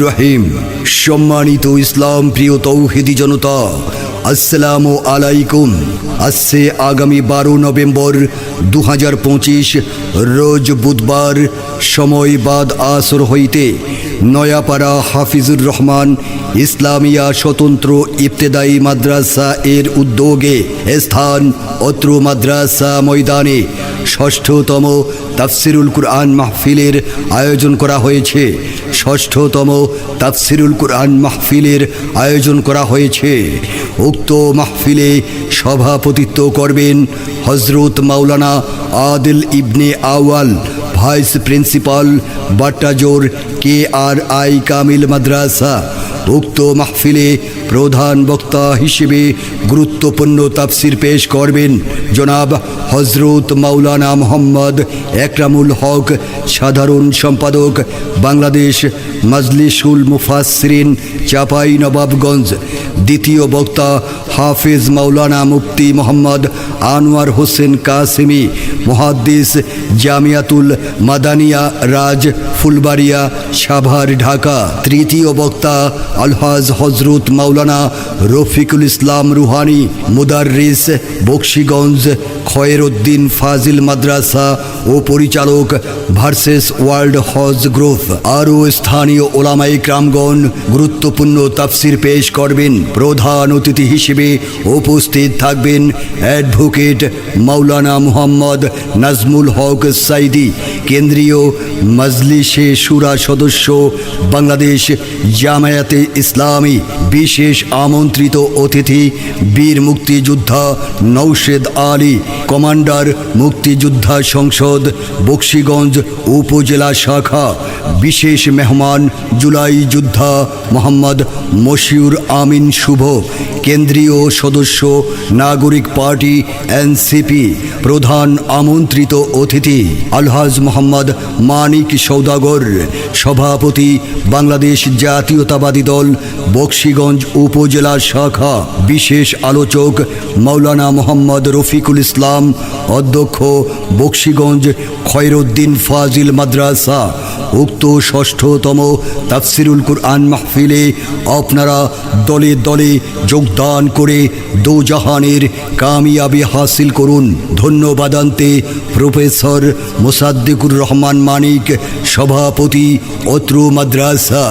রহিম। সম্মানিত ইসলাম প্রিয় তৌহিদি জনতা, আসসালামু আলাইকুম। আসছে আগামী 12 নভেম্বর 2025 রোজ বুধবার, সময় বাদ আসর হইতে নয়াপাড়া হাফিজুর রহমান ইসলামিয়া স্বতন্ত্র ইবতেদায়ী মাদ্রাসা এর উদ্যোগে স্থান অত্র মাদ্রাসা ময়দানে ষষ্ঠতম তাফসিরুল কুরআন মাহফিলের আয়োজন করা হয়েছে। ষষ্ঠতম তাফসিরুল কুরআন মাহফিলের আয়োজন করা হয়েছে। উক্ত মাহফিলে সভাপতিত্ব করবেন হজরত মাওলানা আদিল ইবনে আওয়াল, ভাইস প্রিন্সিপাল, বাট্টাজোর KRI কামিল মাদ্রাসা। উক্ত মাহফিলে প্রধান বক্তা হিসেবে গুরুত্বপূর্ণ তাফসির পেশ করবেন জনাব হজরত মাওলানা মোহাম্মদ একরামুল হক, সাধারণ সম্পাদক, বাংলাদেশ মাজলিসুল মুফাসসিরিন, চাঁপাইনবাবগঞ্জ। দ্বিতীয় বক্তা হাফেজ মাওলানা মুফতি মোহাম্মদ আনোয়ার হোসেন কাসেমি, মুহাদ্দিস, জামিয়াতুল মাদানিয়া রাজ, ফুলবাড়িয়া, সাভার, ঢাকা। তৃতীয় বক্তা আলহাজ হজরত মাওলানা রফিকুল ইসলাম রুহানি, মুদাররিস, বকশীগঞ্জ খয়েরউদ্দিন ফাজিল মাদ্রাসা ও পরিচালক, ভার্সেস ওয়ার্ল্ড হজ গ্রুপ। আরও স্থানীয় ওলামায়ে কেরামগণ গুরুত্বপূর্ণ তাফসির পেশ করবেন। প্রধান অতিথি হিসেবে উপস্থিত থাকবেন অ্যাডভোকেট মাওলানা মুহাম্মদ নাজমুল হক সাইদি, কেন্দ্রীয় মজলিসে শুরা সদস্য, বাংলাদেশ জামায়াতে ইসলামী। বিশেষ আমন্ত্রিত অতিথি বীর মুক্তিযোদ্ধা নওশেদ আলী, কমান্ডার মুক্তিযোদ্ধা সংসদ, বকশীগঞ্জ উপজেলা শাখা। বিশেষ মেহমান জুলাই যোদ্ধা মোহাম্মদ মশিউর আমিন শুভ, কেন্দ্রীয় সদস্য, নাগরিক পার্টি NCP। প্রধান আমন্ত্রিত অতিথি আলহাজ মোহাম্মদ মানিক সৌদাগর, সভাপতি, বাংলাদেশ জাতীয়তাবাদী দল, বকশীগঞ্জ উপজেলা শাখা। বিশেষ আলোচক মাওলানা মোহাম্মদ রফিকুল ইসলাম, অধ্যক্ষ, বকশীগঞ্জ খয়রউদ্দিন ফাজিল মাদ্রাসা। উক্ত ষষ্ঠতম তাফসিরুল কুরআন মাহফিলে আপনারা দলে দলে যোগদান করে দোজাহানের কামিয়াবি হাসিল করুন। ধন্যবাদান্তে প্রফেসর মোসাদ্দেকুর রহমান মানিক, সভাপতি অত্র মাদ্রাসা।